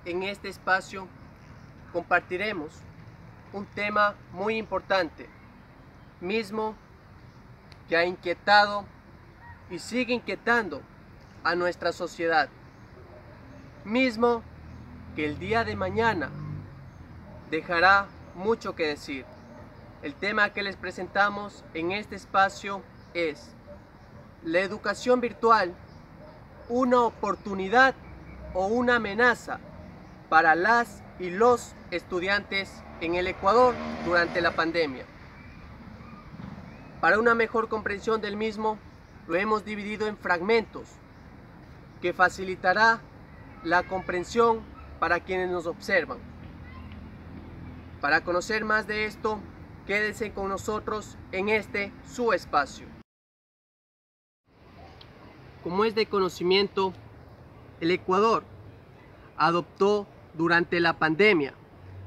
en este espacio compartiremos un tema muy importante, mismo que ha inquietado y sigue inquietando a nuestra sociedad, mismo que el día de mañana dejará mucho que decir. El tema que les presentamos en este espacio es la educación virtual, una oportunidad o una amenaza para las y los estudiantes en el Ecuador durante la pandemia. Para una mejor comprensión del mismo, lo hemos dividido en fragmentos que facilitará la comprensión para quienes nos observan. Para conocer más de esto, quédense con nosotros en este su espacio. Como es de conocimiento, el Ecuador adoptó durante la pandemia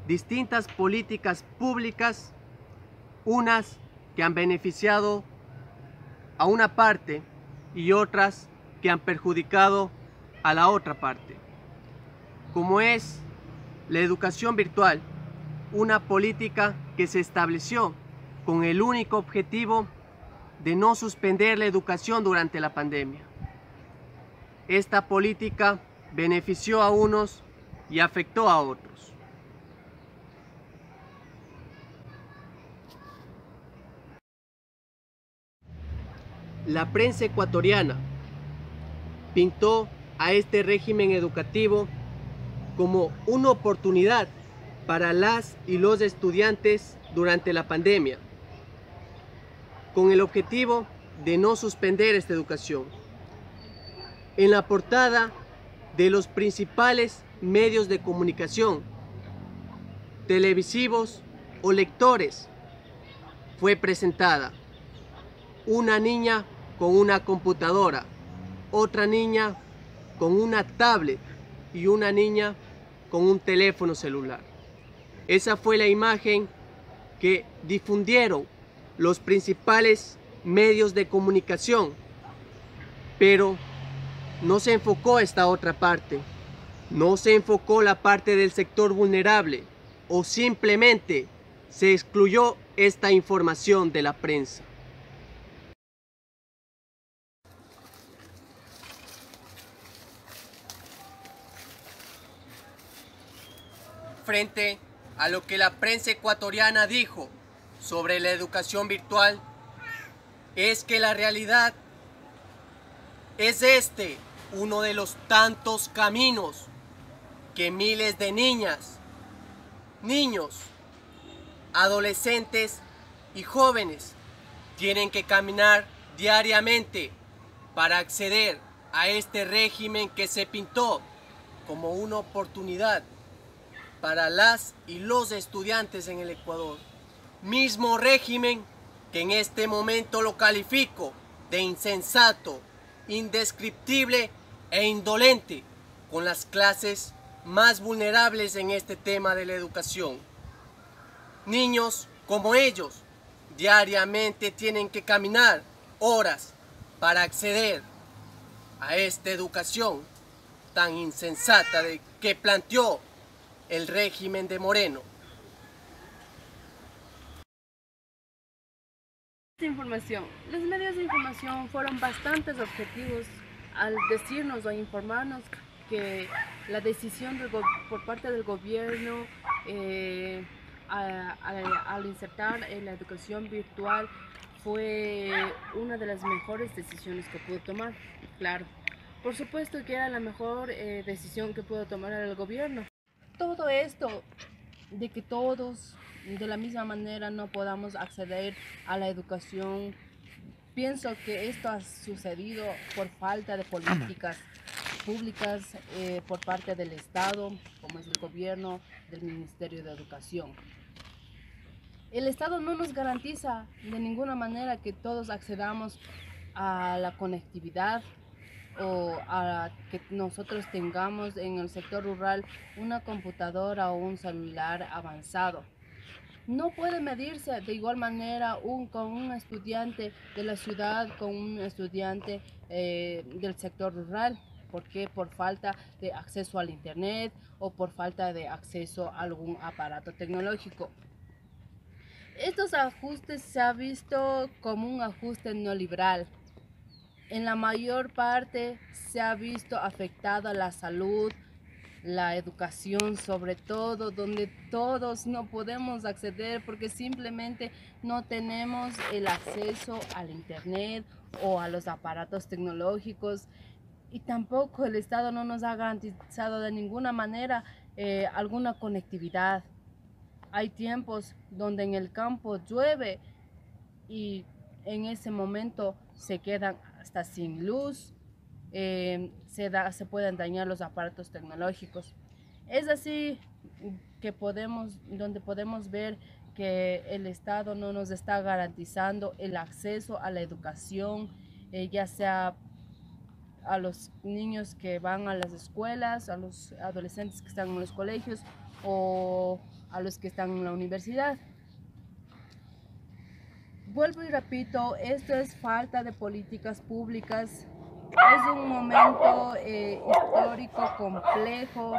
distintas políticas públicas, unas que han beneficiado a una parte y otras que han perjudicado a la otra parte, como es la educación virtual, una política que se estableció con el único objetivo de no suspender la educación durante la pandemia. Esta política benefició a unos y afectó a otros. La prensa ecuatoriana pintó a este régimen educativo como una oportunidad para las y los estudiantes durante la pandemia, con el objetivo de no suspender esta educación. En la portada de los principales medios de comunicación, televisivos o lectores, fue presentada una niña con una computadora, otra niña con una tablet y una niña con un teléfono celular. Esa fue la imagen que difundieron los principales medios de comunicación, pero no se enfocó esta otra parte, no se enfocó la parte del sector vulnerable o simplemente se excluyó esta información de la prensa. Frente a lo que la prensa ecuatoriana dijo sobre la educación virtual, es que la realidad es uno de los tantos caminos que miles de niñas, niños, adolescentes y jóvenes tienen que caminar diariamente para acceder a este régimen que se pintó como una oportunidad para las y los estudiantes en el Ecuador. Mismo régimen que en este momento lo califico de insensato, indescriptible e indolente con las clases más vulnerables en este tema de la educación. Niños como ellos diariamente tienen que caminar horas para acceder a esta educación tan insensata que planteó el régimen de Moreno. Los medios de información fueron bastante objetivos al decirnos o informarnos que la decisión por parte del gobierno al insertar en la educación virtual fue una de las mejores decisiones que pudo tomar. Claro, por supuesto que era la mejor decisión que pudo tomar el gobierno. Todo esto de que todos de la misma manera no podamos acceder a la educación, pienso que esto ha sucedido por falta de políticas públicas por parte del Estado, como es el gobierno del Ministerio de Educación. El Estado no nos garantiza de ninguna manera que todos accedamos a la conectividad o a que nosotros tengamos en el sector rural una computadora o un celular avanzado. No puede medirse de igual manera con un estudiante de la ciudad con un estudiante del sector rural. ¿Por qué? Por falta de acceso al internet o por falta de acceso a algún aparato tecnológico. Estos ajustes se ha visto como un ajuste neoliberal. En la mayor parte se ha visto afectada la salud, la educación, sobre todo, donde todos no podemos acceder porque simplemente no tenemos el acceso al internet o a los aparatos tecnológicos, y tampoco el Estado no nos ha garantizado de ninguna manera alguna conectividad. Hay tiempos donde en el campo llueve y en ese momento se quedan hasta sin luz, se pueden dañar los aparatos tecnológicos. Es así donde podemos ver que el Estado no nos está garantizando el acceso a la educación, ya sea a los niños que van a las escuelas, a los adolescentes que están en los colegios o a los que están en la universidad. Vuelvo y repito, esto es falta de políticas públicas. Es un momento histórico complejo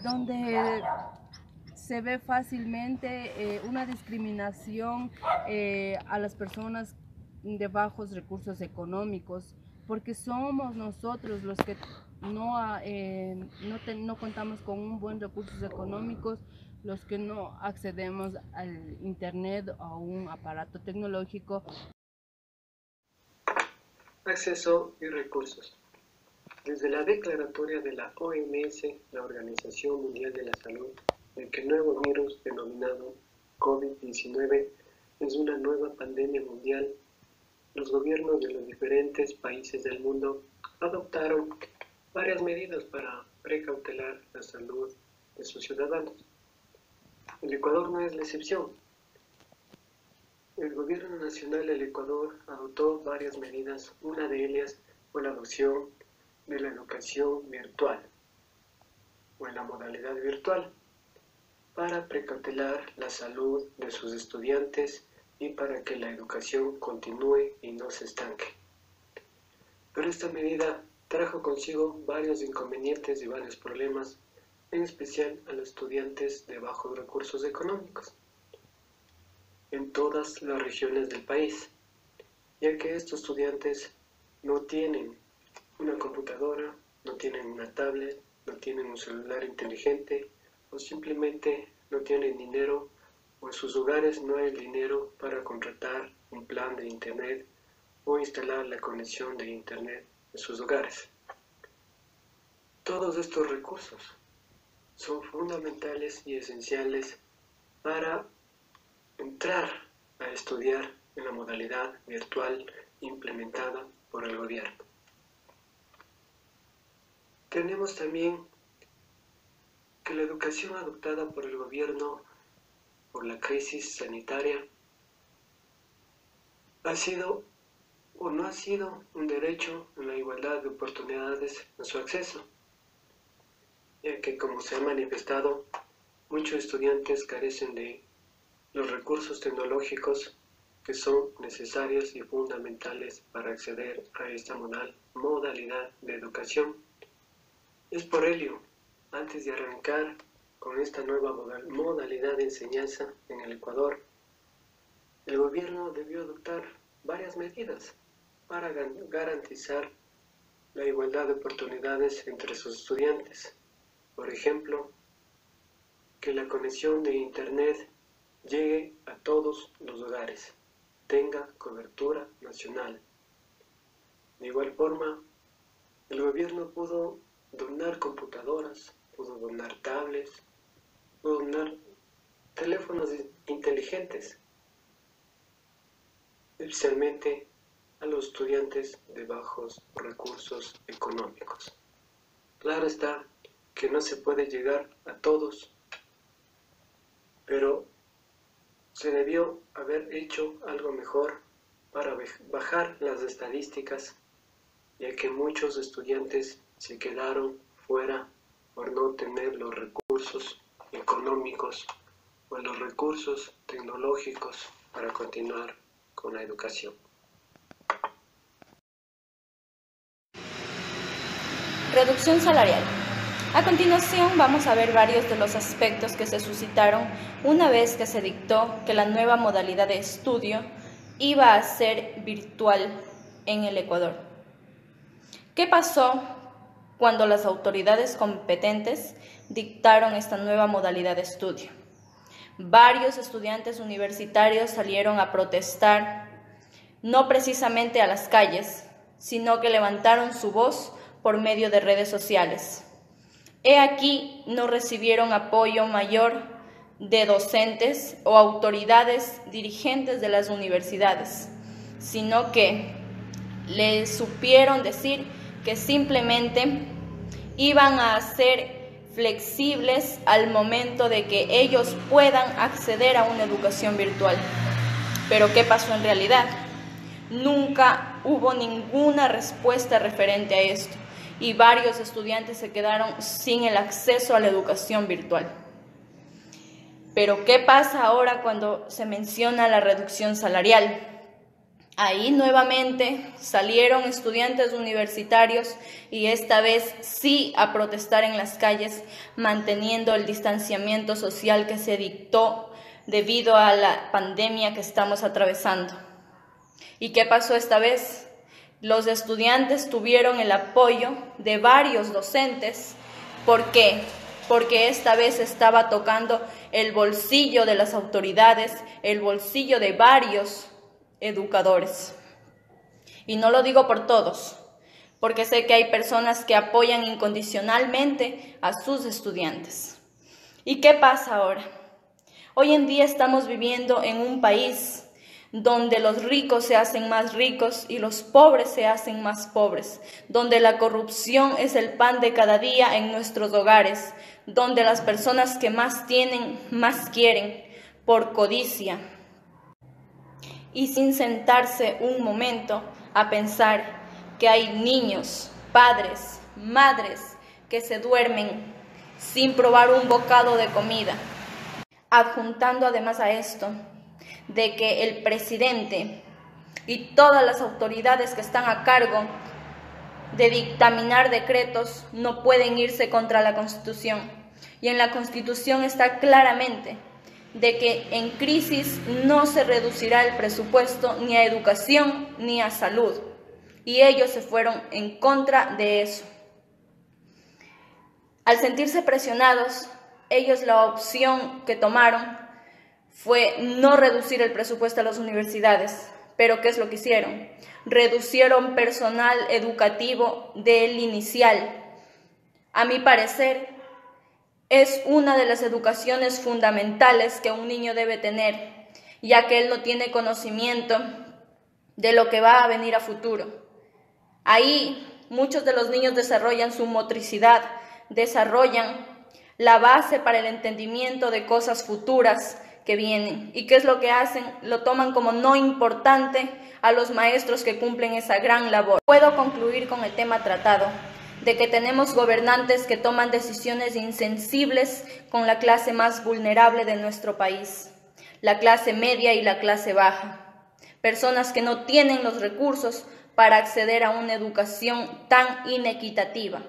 donde se ve fácilmente una discriminación a las personas de bajos recursos económicos, porque somos nosotros los que no contamos con un buen recursos económicos, los que no accedemos al internet o a un aparato tecnológico. Acceso y recursos. Desde la declaratoria de la OMS, la Organización Mundial de la Salud, de que el nuevo virus denominado COVID-19 es una nueva pandemia mundial, los gobiernos de los diferentes países del mundo adoptaron varias medidas para precautelar la salud de sus ciudadanos. El Ecuador no es la excepción. El gobierno nacional del Ecuador adoptó varias medidas. Una de ellas fue la adopción de la educación virtual o en la modalidad virtual para precautelar la salud de sus estudiantes y para que la educación continúe y no se estanque. Pero esta medida trajo consigo varios inconvenientes y varios problemas, en especial a los estudiantes de bajos recursos económicos en todas las regiones del país, ya que estos estudiantes no tienen una computadora, no tienen una tablet, no tienen un celular inteligente o simplemente no tienen dinero o en sus hogares no hay dinero para contratar un plan de internet o instalar la conexión de internet en sus hogares. Todos estos recursos son fundamentales y esenciales para entrar a estudiar en la modalidad virtual implementada por el gobierno. Tenemos también que la educación adoptada por el gobierno por la crisis sanitaria ha sido o no ha sido un derecho en la igualdad de oportunidades en su acceso, ya que, como se ha manifestado, muchos estudiantes carecen de los recursos tecnológicos que son necesarios y fundamentales para acceder a esta modalidad de educación. Es por ello, antes de arrancar con esta nueva modalidad de enseñanza en el Ecuador, el gobierno debió adoptar varias medidas para garantizar la igualdad de oportunidades entre sus estudiantes. Por ejemplo, que la conexión de internet llegue a todos los hogares, tenga cobertura nacional. De igual forma, el gobierno pudo donar computadoras, pudo donar tablets, pudo donar teléfonos inteligentes, especialmente a los estudiantes de bajos recursos económicos. Claro está que no se puede llegar a todos, pero se debió haber hecho algo mejor para bajar las estadísticas, ya que muchos estudiantes se quedaron fuera por no tener los recursos económicos o los recursos tecnológicos para continuar con la educación. Reducción salarial. A continuación vamos a ver varios de los aspectos que se suscitaron una vez que se dictó que la nueva modalidad de estudio iba a ser virtual en el Ecuador. ¿Qué pasó cuando las autoridades competentes dictaron esta nueva modalidad de estudio? Varios estudiantes universitarios salieron a protestar, no precisamente a las calles, sino que levantaron su voz por medio de redes sociales. He aquí no recibieron apoyo mayor de docentes o autoridades dirigentes de las universidades, sino que les supieron decir que simplemente iban a ser flexibles al momento de que ellos puedan acceder a una educación virtual. Pero ¿qué pasó en realidad? Nunca hubo ninguna respuesta referente a esto y varios estudiantes se quedaron sin el acceso a la educación virtual. Pero ¿qué pasa ahora cuando se menciona la reducción salarial? Ahí nuevamente salieron estudiantes universitarios y esta vez sí a protestar en las calles, manteniendo el distanciamiento social que se dictó debido a la pandemia que estamos atravesando. ¿Y qué pasó esta vez? Los estudiantes tuvieron el apoyo de varios docentes. ¿Por qué? Porque esta vez estaba tocando el bolsillo de las autoridades, el bolsillo de varios educadores. Y no lo digo por todos, porque sé que hay personas que apoyan incondicionalmente a sus estudiantes. ¿Y qué pasa ahora? Hoy en día estamos viviendo en un país donde los ricos se hacen más ricos y los pobres se hacen más pobres, donde la corrupción es el pan de cada día en nuestros hogares, donde las personas que más tienen, más quieren, por codicia, y sin sentarse un momento a pensar que hay niños, padres, madres que se duermen sin probar un bocado de comida, adjuntando además a esto de que el presidente y todas las autoridades que están a cargo de dictaminar decretos no pueden irse contra la Constitución. Y en la Constitución está claramente de que en crisis no se reducirá el presupuesto ni a educación ni a salud. Y ellos se fueron en contra de eso. Al sentirse presionados, ellos la opción que tomaron fue no reducir el presupuesto a las universidades. Pero ¿qué es lo que hicieron? Reducieron personal educativo del inicial. A mi parecer, es una de las educaciones fundamentales que un niño debe tener, ya que él no tiene conocimiento de lo que va a venir a futuro. Ahí muchos de los niños desarrollan su motricidad, desarrollan la base para el entendimiento de cosas futuras que vienen. ¿Y qué es lo que hacen? Lo toman como no importante a los maestros que cumplen esa gran labor. Puedo concluir con el tema tratado, de que tenemos gobernantes que toman decisiones insensibles con la clase más vulnerable de nuestro país, la clase media y la clase baja, personas que no tienen los recursos para acceder a una educación tan inequitativa.